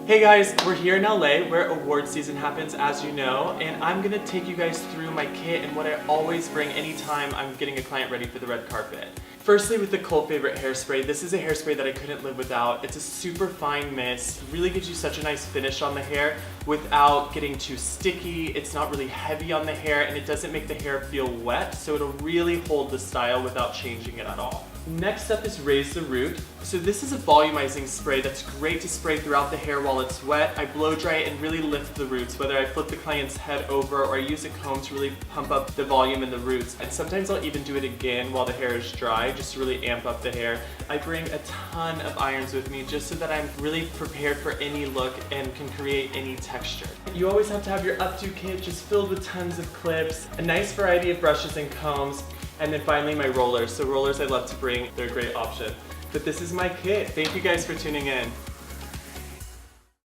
Hey guys, we're here in LA where award season happens, as you know, and I'm gonna take you guys through my kit and what I always bring anytime I'm getting a client ready for the red carpet. Firstly, with the cult favorite hairspray, this is a hairspray that I couldn't live without. It's a super fine mist, really gives you such a nice finish on the hair without getting too sticky. It's not really heavy on the hair and it doesn't make the hair feel wet, so it'll really hold the style without changing it at all. Next up is Raise the Root. So this is a volumizing spray that's great to spray throughout the hair while it's wet. I blow dry it and really lift the roots, whether I flip the client's head over or I use a comb to really pump up the volume in the roots. And sometimes I'll even do it again while the hair is dry, just to really amp up the hair. I bring a ton of irons with me just so that I'm really prepared for any look and can create any texture. You always have to have your updo kit just filled with tons of clips, a nice variety of brushes and combs, and then finally my rollers. So rollers I love to bring, they're a great option. But this is my kit. Thank you guys for tuning in.